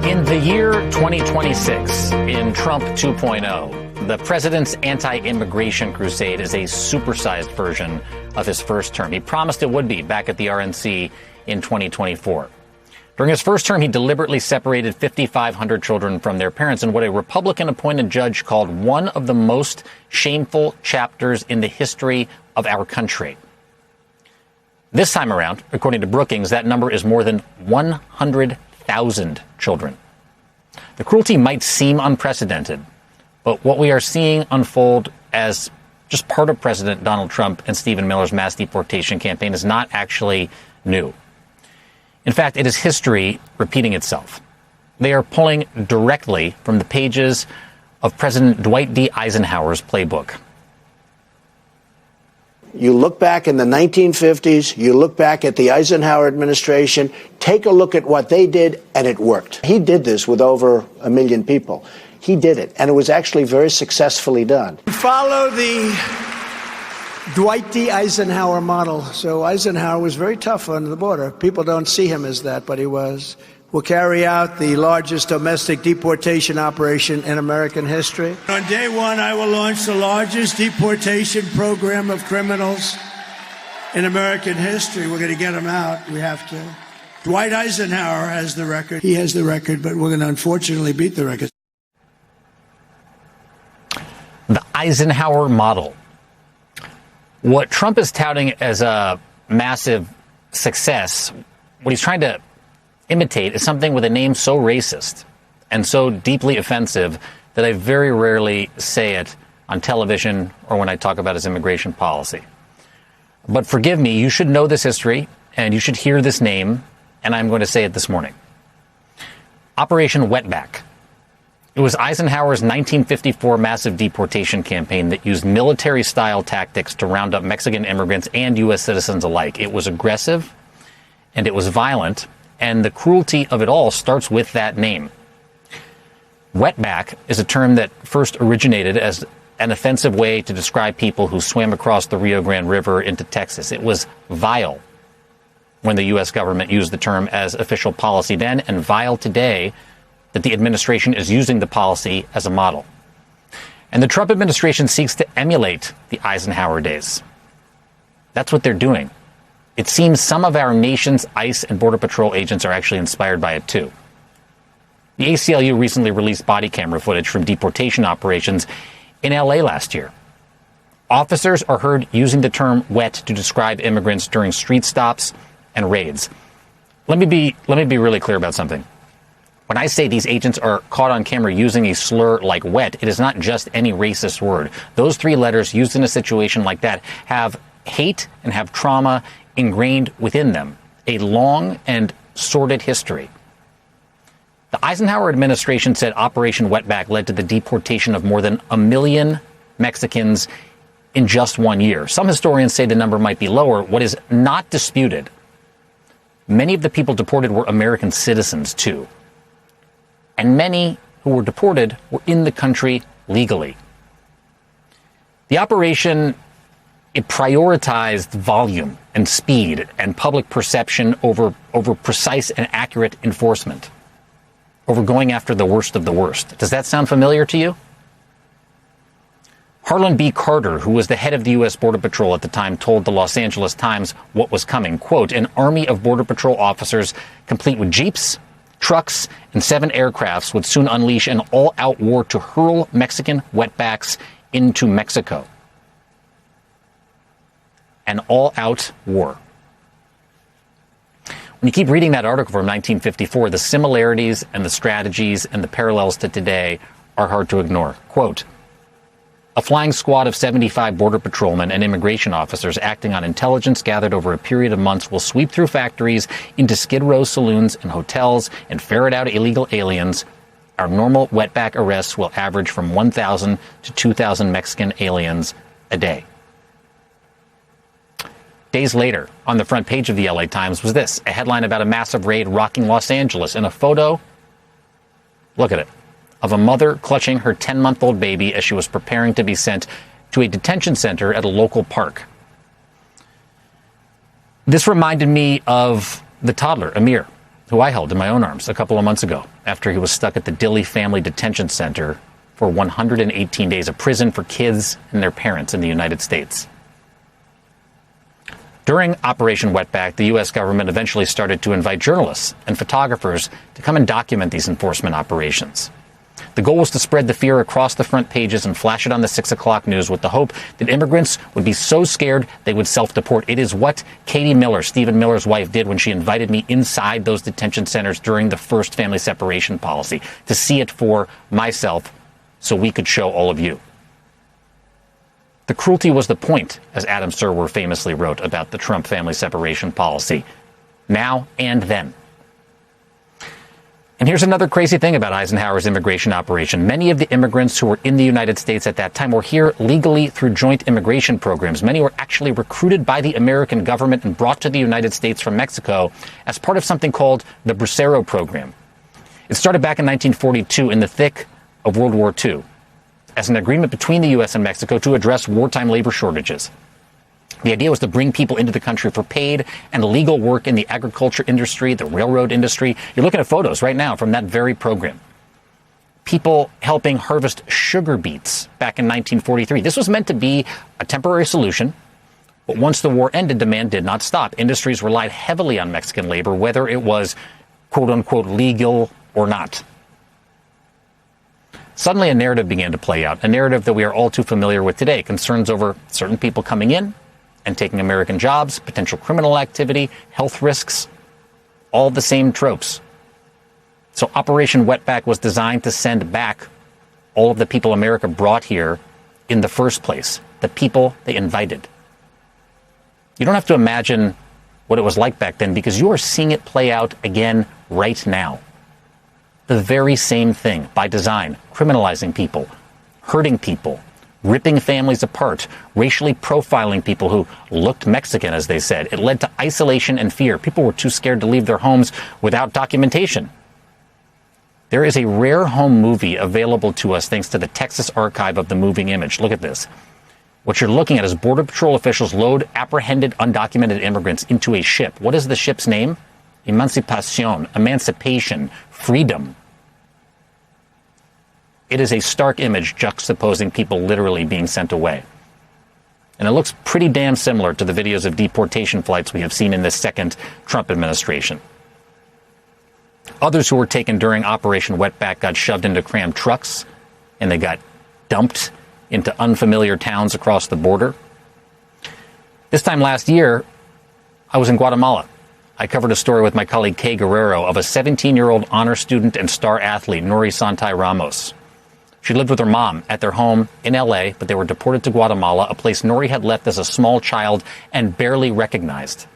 In the year 2026, in Trump 2.0, the president's anti-immigration crusade is a supersized version of his first term. He promised it would be back at the RNC in 2024. During his first term, he deliberately separated 5,500 children from their parents in what a Republican-appointed judge called one of the most shameful chapters in the history of our country. This time around, according to Brookings, that number is more than 100,000 children. The cruelty might seem unprecedented, but what we are seeing unfold as just part of President Donald Trump and Stephen Miller's mass deportation campaign is not actually new. In fact, it is history repeating itself. They are pulling directly from the pages of President Dwight D. Eisenhower's playbook. You look back in the 1950s, you look back at the Eisenhower administration, take a look at what they did, and it worked. He did this with over 1 million people. He did it, and it was actually very successfully done. Follow the Dwight D. Eisenhower model. So Eisenhower was very tough on the border. People don't see him as that, but he was. Will carry out the largest domestic deportation operation in American history. On day one, I will launch the largest deportation program of criminals in American history. We're going to get them out. We have to. Dwight Eisenhower has the record. He has the record, but we're going to unfortunately beat the record. The Eisenhower model. What Trump is touting as a massive success, what he's trying to imitate is something with a name so racist and so deeply offensive that I very rarely say it on television or when I talk about his immigration policy. But forgive me, you should know this history and you should hear this name, and I'm going to say it this morning. Operation Wetback. It was Eisenhower's 1954 massive deportation campaign that used military-style tactics to round up Mexican immigrants and U.S. citizens alike. It was aggressive and it was violent. And the cruelty of it all starts with that name. Wetback is a term that first originated as an offensive way to describe people who swam across the Rio Grande River into Texas. It was vile when the U.S. government used the term as official policy then, and vile today that the administration is using the policy as a model. And the Trump administration seeks to emulate the Eisenhower days. That's what they're doing. It seems some of our nation's ICE and Border Patrol agents are actually inspired by it, too. The ACLU recently released body camera footage from deportation operations in L.A. last year. Officers are heard using the term wet to describe immigrants during street stops and raids. Let me be really clear about something. When I say these agents are caught on camera using a slur like wet, it is not just any racist word. Those three letters used in a situation like that have hate and have trauma ingrained within them, a long and sordid history. The Eisenhower administration said Operation Wetback led to the deportation of more than 1 million Mexicans in just 1 year. Some historians say the number might be lower. What is not disputed, many of the people deported were American citizens, too. And many who were deported were in the country legally. The operation, it prioritized volume and speed and public perception over precise and accurate enforcement, over going after the worst of the worst. Does that sound familiar to you? Harlan B. Carter, who was the head of the U.S. Border Patrol at the time, told the Los Angeles Times what was coming. Quote, an army of Border Patrol officers, complete with jeeps, trucks, and 7 aircrafts, would soon unleash an all-out war to hurl Mexican wetbacks into Mexico. An all-out war. When you keep reading that article from 1954, the similarities and the strategies and the parallels to today are hard to ignore. Quote, a flying squad of 75 Border Patrolmen and immigration officers acting on intelligence gathered over a period of months will sweep through factories, into Skid Row saloons and hotels, and ferret out illegal aliens. Our normal wetback arrests will average from 1,000 to 2,000 Mexican aliens a day. Days later, on the front page of the LA Times was this, a headline about a massive raid rocking Los Angeles, and a photo, look at it, of a mother clutching her 10-month-old baby as she was preparing to be sent to a detention center at a local park. This reminded me of the toddler, Amir, who I held in my own arms a couple of months ago after he was stuck at the Dilley Family Detention Center for 118 days of prison for kids and their parents in the United States. During Operation Wetback, the U.S. government eventually started to invite journalists and photographers to come and document these enforcement operations. The goal was to spread the fear across the front pages and flash it on the 6 o'clock news with the hope that immigrants would be so scared they would self-deport. It is what Katie Miller, Stephen Miller's wife, did when she invited me inside those detention centers during the first family separation policy, to see it for myself so we could show all of you. The cruelty was the point, as Adam Serwer famously wrote about the Trump family separation policy, now and then. And here's another crazy thing about Eisenhower's immigration operation. Many of the immigrants who were in the United States at that time were here legally through joint immigration programs. Many were actually recruited by the American government and brought to the United States from Mexico as part of something called the Bracero program. It started back in 1942 in the thick of World War II as an agreement between the U.S. and Mexico to address wartime labor shortages. The idea was to bring people into the country for paid and legal work in the agriculture industry, the railroad industry. You're looking at photos right now from that very program. People helping harvest sugar beets back in 1943. This was meant to be a temporary solution, but once the war ended, demand did not stop. Industries relied heavily on Mexican labor, whether it was quote-unquote legal or not. Suddenly a narrative began to play out, a narrative that we are all too familiar with today. Concerns over certain people coming in and taking American jobs, potential criminal activity, health risks, all the same tropes. So Operation Wetback was designed to send back all of the people America brought here in the first place, the people they invited. You don't have to imagine what it was like back then, because you are seeing it play out again right now. The very same thing, by design, criminalizing people, hurting people, ripping families apart, racially profiling people who looked Mexican, as they said. It led to isolation and fear. People were too scared to leave their homes without documentation. There is a rare home movie available to us thanks to the Texas Archive of the Moving Image. Look at this. What you're looking at is Border Patrol officials load apprehended undocumented immigrants into a ship. What is the ship's name? Emancipacion, emancipation, freedom. It is a stark image juxtaposing people literally being sent away. And it looks pretty damn similar to the videos of deportation flights we have seen in this second Trump administration. Others who were taken during Operation Wetback got shoved into crammed trucks, and they got dumped into unfamiliar towns across the border. This time last year, I was in Guatemala. I covered a story with my colleague Kay Guerrero of a 17-year-old honor student and star athlete, Nori Santai Ramos. She lived with her mom at their home in L.A., but they were deported to Guatemala, a place Nori had left as a small child and barely recognized.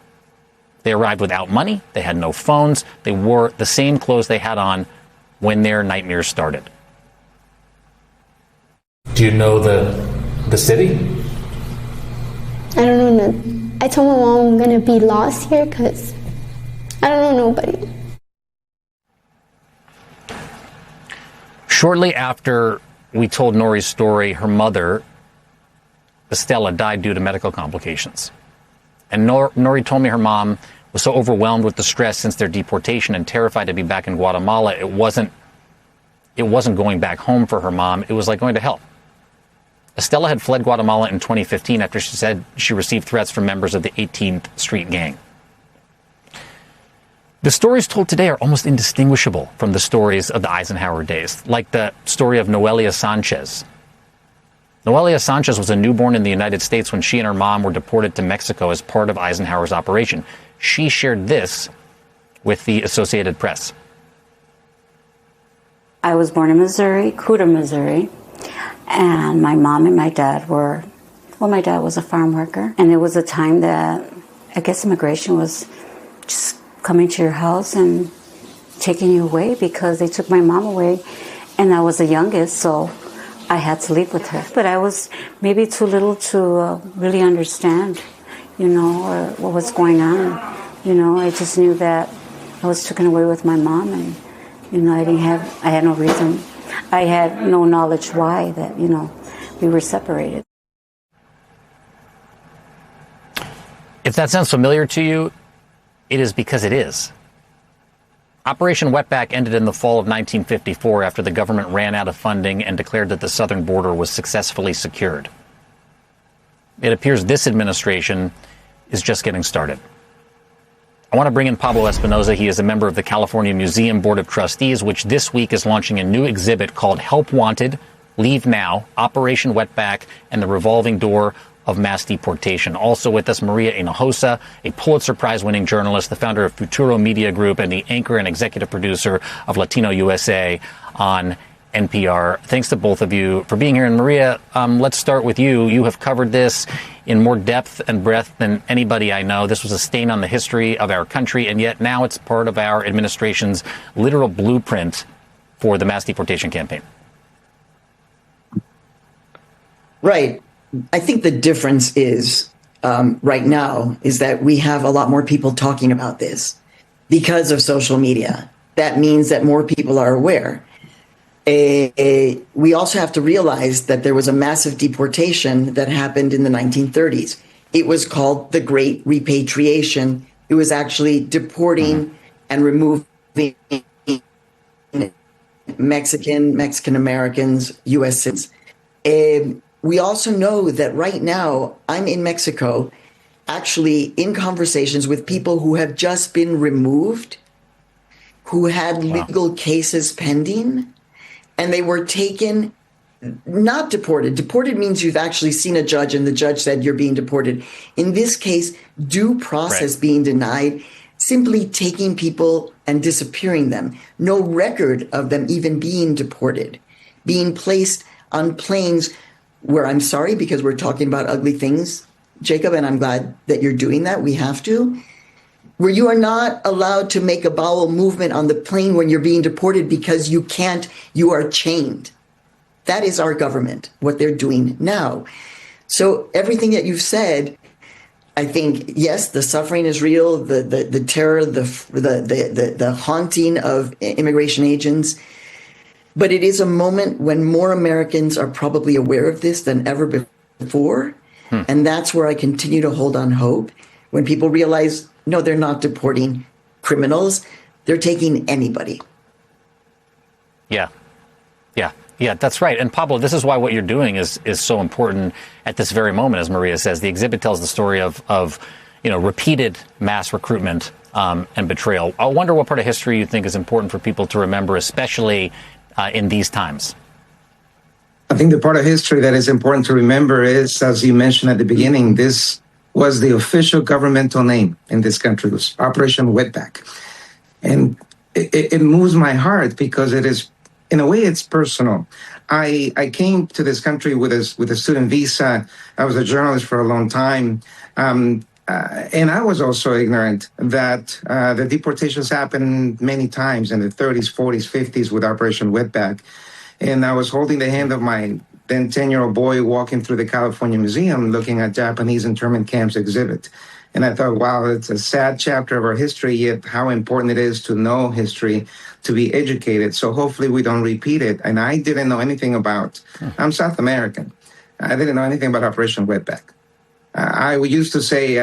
They arrived without money, they had no phones, they wore the same clothes they had on when their nightmares started. Do you know the city? I don't know. I told my mom I'm going to be lost here because I don't know nobody. Shortly after we told Nori's story, her mother, Estela, died due to medical complications. And Nori told me her mom was so overwhelmed with the stress since their deportation and terrified to be back in Guatemala, it wasn't going back home for her mom. It was like going to hell. Estela had fled Guatemala in 2015 after she said she received threats from members of the 18th Street Gang. The stories told today are almost indistinguishable from the stories of the Eisenhower days, like the story of Noelia Sanchez. Noelia Sanchez was a newborn in the United States when she and her mom were deported to Mexico as part of Eisenhower's operation. She shared this with the Associated Press. I was born in Missouri, Cuda, Missouri, and my mom and my dad my dad was a farm worker, and it was a time that I guess immigration was just coming to your house and taking you away because they took my mom away, and I was the youngest, so I had to leave with her. But I was maybe too little to really understand, or what was going on. I just knew that I was taken away with my mom, and I had no reason. I had no knowledge why that, we were separated. If that sounds familiar to you, it is because it is. Operation Wetback ended in the fall of 1954 after the government ran out of funding and declared that the southern border was successfully secured. It appears this administration is just getting started. I want to bring in Pablo Espinoza. He is a member of the California Museum Board of Trustees, which this week is launching a new exhibit called Help Wanted, Leave Now, Operation Wetback, and the Revolving Door of Mass Deportation. Also with us, Maria Hinojosa, a Pulitzer Prize-winning journalist, the founder of Futuro Media Group, and the anchor and executive producer of Latino USA on NPR. Thanks to both of you for being here. And Maria, let's start with you. You have covered this in more depth and breadth than anybody I know. This was a stain on the history of our country, and yet now it's part of our administration's literal blueprint for the mass deportation campaign. Right. I think the difference is right now is that we have a lot more people talking about this because of social media. That means that more people are aware. We also have to realize that there was a massive deportation that happened in the 1930s. It was called the Great Repatriation. It was actually deporting and removing Mexican Americans, U.S. citizens. We also know that right now I'm in Mexico, actually in conversations with people who have just been removed, who had legal cases pending, and they were taken, not deported. Deported means you've actually seen a judge and the judge said you're being deported. In this case, due process being denied, simply taking people and disappearing them. No record of them even being deported, being placed on planes where, I'm sorry, because we're talking about ugly things, Jacob, and I'm glad that you're doing that. We have to. Where you are not allowed to make a bowel movement on the plane when you're being deported because you can't, you are chained. That is our government, what they're doing now. So everything that you've said, I think, yes, the suffering is real, the terror, the haunting of immigration agents. But it is a moment when more Americans are probably aware of this than ever before. And that's where I continue to hold on hope. When people realize, no, they're not deporting criminals. They're taking anybody. Yeah, that's right. And Pablo, this is why what you're doing is so important at this very moment, as Maria says. The exhibit tells the story of repeated mass recruitment and betrayal. I wonder what part of history you think is important for people to remember, especially in these times. I think the part of history that is important to remember is, as you mentioned at the beginning, this was the official governmental name in this country. It was Operation Wetback. And it moves my heart because it is, in a way, it's personal. I came to this country with a student visa. I was a journalist for a long time. And I was also ignorant that the deportations happened many times in the 30s, 40s, 50s with Operation Wetback. And I was holding the hand of my then 10-year-old boy walking through the California Museum looking at Japanese internment camps exhibit. And I thought, wow, it's a sad chapter of our history, yet how important it is to know history, to be educated. So hopefully we don't repeat it. And I didn't know anything about, I'm South American. I didn't know anything about Operation Wetback. I used to say,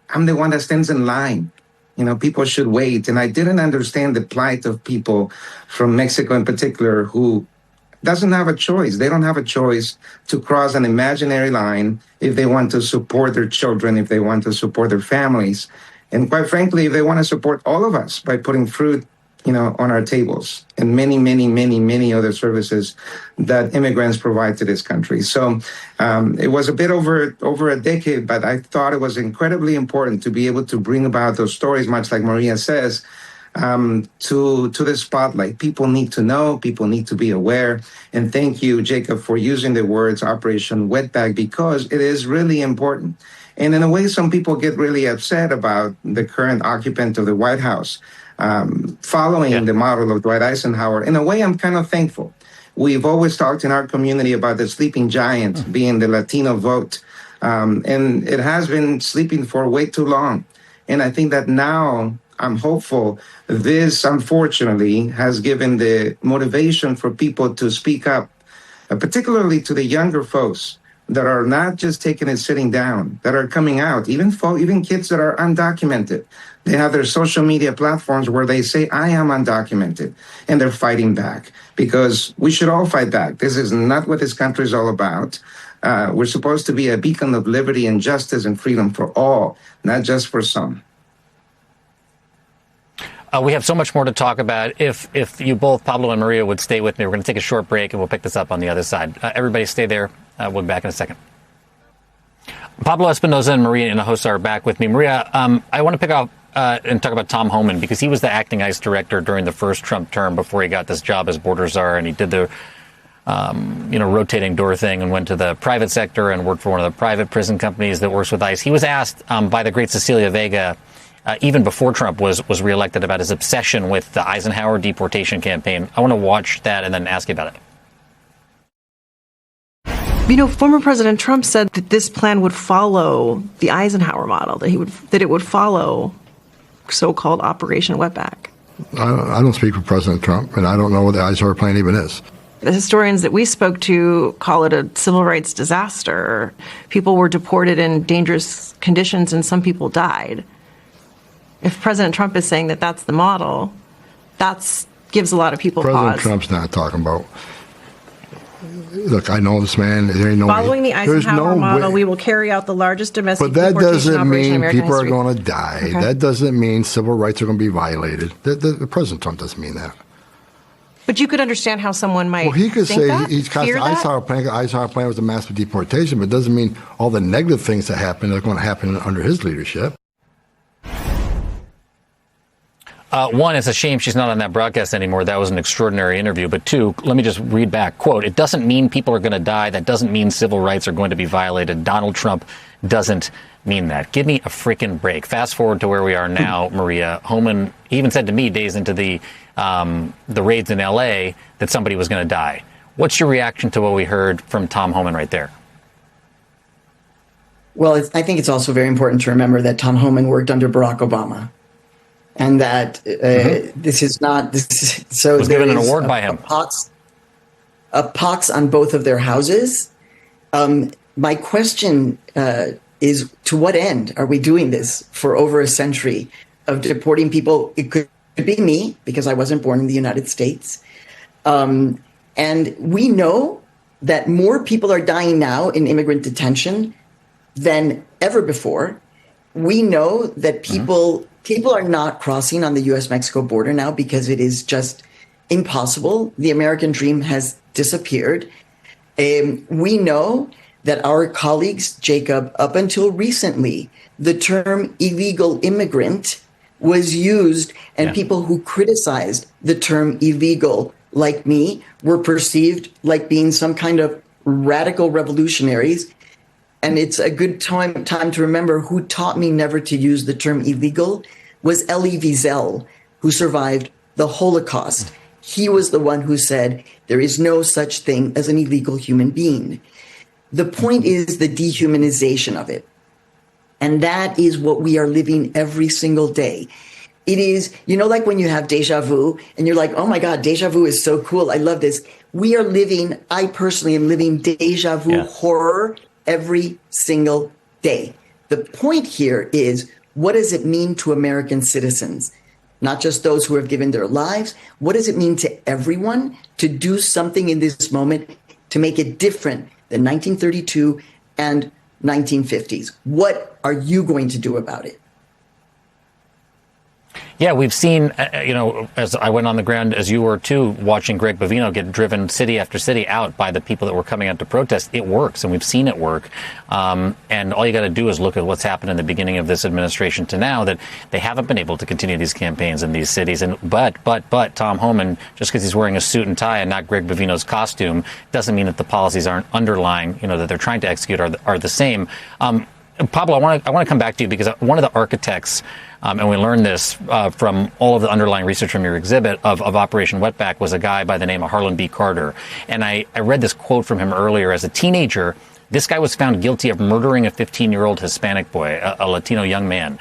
I'm the one that stands in line. People should wait. And I didn't understand the plight of people from Mexico in particular who doesn't have a choice. They don't have a choice to cross an imaginary line if they want to support their children, if they want to support their families. And quite frankly, if they want to support all of us by putting fruit, on our tables and many, many, many, many other services that immigrants provide to this country. So it was a bit over a decade, but I thought it was incredibly important to be able to bring about those stories, much like Maria says, to the spotlight. People need to know, people need to be aware. And thank you, Jacob, for using the words Operation Wetback, because it is really important. And in a way, some people get really upset about the current occupant of the White House following the model of Dwight Eisenhower. In a way, I'm kind of thankful. We've always talked in our community about the sleeping giant being the Latino vote. And it has been sleeping for way too long. And I think that now I'm hopeful this, unfortunately, has given the motivation for people to speak up, particularly to the younger folks that are not just taking it sitting down, that are coming out, even kids that are undocumented. They have their social media platforms where they say, I am undocumented, and they're fighting back because we should all fight back. This is not what this country is all about. We're supposed to be a beacon of liberty and justice and freedom for all, not just for some. We have so much more to talk about. If you both, Pablo and Maria, would stay with me, we're going to take a short break and we'll pick this up on the other side. Everybody stay there. We'll be back in a second. Pablo Espinosa and Maria Hinojosa are back with me. Maria, I want to pick up and talk about Tom Homan because he was the acting ICE director during the first Trump term before he got this job as border czar, and he did the rotating door thing and went to the private sector and worked for one of the private prison companies that works with ICE. He was asked by the great Cecilia Vega, even before Trump was reelected, about his obsession with the Eisenhower deportation campaign. I want to watch that and then ask you about it. You know, former President Trump said that this plan would follow the Eisenhower model, that it would follow so-called Operation Wetback. I don't speak for President Trump, and I don't know what the Eisenhower plan even is. The historians that we spoke to call it a civil rights disaster. People were deported in dangerous conditions, and some people died. If President Trump is saying that that's the model, that gives a lot of people President pause. Trump's not talking about. Look, I know this man. There ain't no Following the Eisenhower model, way. we will carry out the largest domestic But that deportation doesn't operation in mean American people history. are going to die. Okay. That doesn't mean civil rights are going to be violated. The President Trump doesn't mean that. But you could understand how someone might Well, he could think say that, he's fear the that. Eisenhower plan was a massive deportation, but it doesn't mean all the negative things that happen are going to happen under his leadership. One, it's a shame she's not on that broadcast anymore. That was an extraordinary interview. But two, let me just read back. Quote, it doesn't mean people are going to die. That doesn't mean civil rights are going to be violated. Donald Trump doesn't mean that. Give me a freaking break. Fast forward to where we are now, Maria. Homan even said to me days into the raids in L.A. that somebody was going to die. What's your reaction to what we heard from Tom Homan right there? Well, I think it's also very important to remember that Tom Homan worked under Barack Obama. And that this is not this. So was given an award by him. A pox on both of their houses. My question is: to what end are we doing this for over a century of deporting people? It could be me because I wasn't born in the United States, and we know that more people are dying now in immigrant detention than ever before. We know that people are not crossing on the U.S.-Mexico border now because it is just impossible. The American dream has disappeared. We know that our colleagues, Jacob, up until recently, the term illegal immigrant was used, and people who criticized the term illegal, like me, were perceived like being some kind of radical revolutionaries. And it's a good time to remember who taught me never to use the term illegal was Elie Wiesel, who survived the Holocaust. He was the one who said, there is no such thing as an illegal human being. The point is the dehumanization of it. And that is what we are living every single day. It is, like when you have deja vu and you're like, oh my God, deja vu is so cool. I love this. I personally am living deja vu horror every single day. The point here is, what does it mean to American citizens? Not just those who have given their lives. What does it mean to everyone to do something in this moment to make it different than 1932 and 1950s? What are you going to do about it? Yeah, we've seen, as I went on the ground, as you were too, watching Greg Bovino get driven city after city out by the people that were coming out to protest. It works, and we've seen it work. And all you got to do is look at what's happened in the beginning of this administration to now, that they haven't been able to continue these campaigns in these cities. And but Tom Homan, just because he's wearing a suit and tie and not Greg Bovino's costume, doesn't mean that the policies aren't underlying, that they're trying to execute are the same. Pablo, I want to come back to you because one of the architects, and we learned this from all of the underlying research from your exhibit of Operation Wetback, was a guy by the name of Harlan B. Carter. And I read this quote from him earlier. As a teenager, this guy was found guilty of murdering a 15-year-old Hispanic boy, a Latino young man.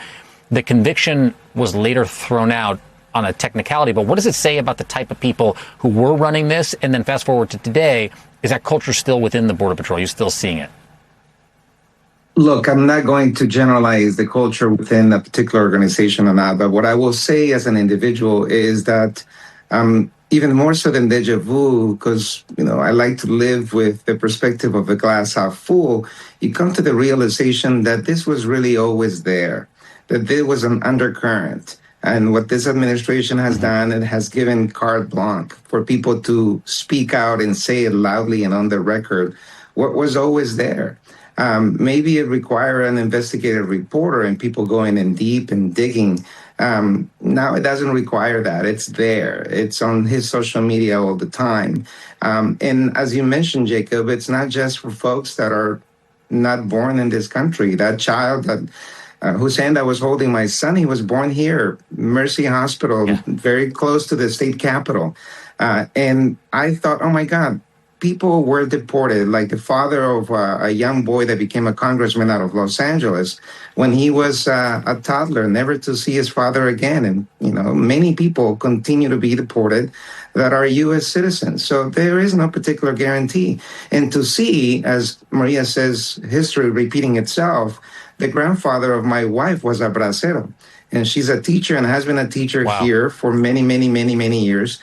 The conviction was later thrown out on a technicality, but what does it say about the type of people who were running this? And then fast forward to today, is that culture still within the Border Patrol? Are you still seeing it? Look, I'm not going to generalize the culture within a particular organization or not, but what I will say as an individual is that even more so than deja vu, because, I like to live with the perspective of the glass half full, you come to the realization that this was really always there, that there was an undercurrent. And what this administration has done, it has given carte blanche for people to speak out and say it loudly and on the record what was always there. Maybe it required an investigative reporter and people going in deep and digging. Now it doesn't require that. It's there. It's on his social media all the time. And as you mentioned, Jacob, it's not just for folks that are not born in this country. That child whose hand I was holding, my son, he was born here, Mercy Hospital, very close to the state capitol. And I thought, oh my God, people were deported, like the father of a young boy that became a congressman out of Los Angeles when he was a toddler, never to see his father again. And, many people continue to be deported that are U.S. citizens. So there is no particular guarantee. And to see, as Maria says, history repeating itself, the grandfather of my wife was a bracero. And she's a teacher and has been a teacher here for many, many, many, many years.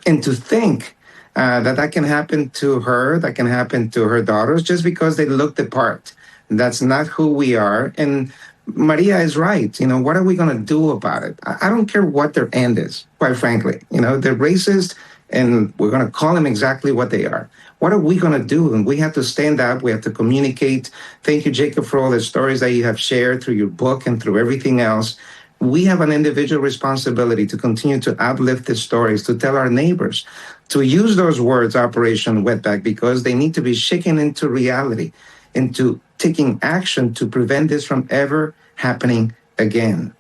And to think that can happen to her, that can happen to her daughters, just because they look the part. That's not who we are. And Maria is right. What are we going to do about it? I don't care what their end is, quite frankly. They're racist, and we're going to call them exactly what they are. What are we going to do? And we have to stand up. We have to communicate. Thank you, Jacob, for all the stories that you have shared through your book and through everything else. We have an individual responsibility to continue to uplift the stories, to tell our neighbors, to use those words, Operation Wetback, because they need to be shaken into reality, into taking action to prevent this from ever happening again.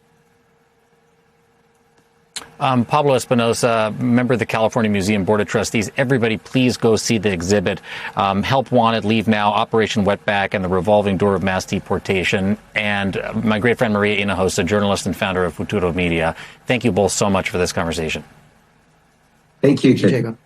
Pablo Espinosa, member of the California Museum Board of Trustees. Everybody, please go see the exhibit. Help Wanted, Leave Now, Operation Wetback, and the Revolving Door of Mass Deportation. And my great friend Maria Hinojosa, journalist and founder of Futuro Media. Thank you both so much for this conversation. Thank you, Jacob.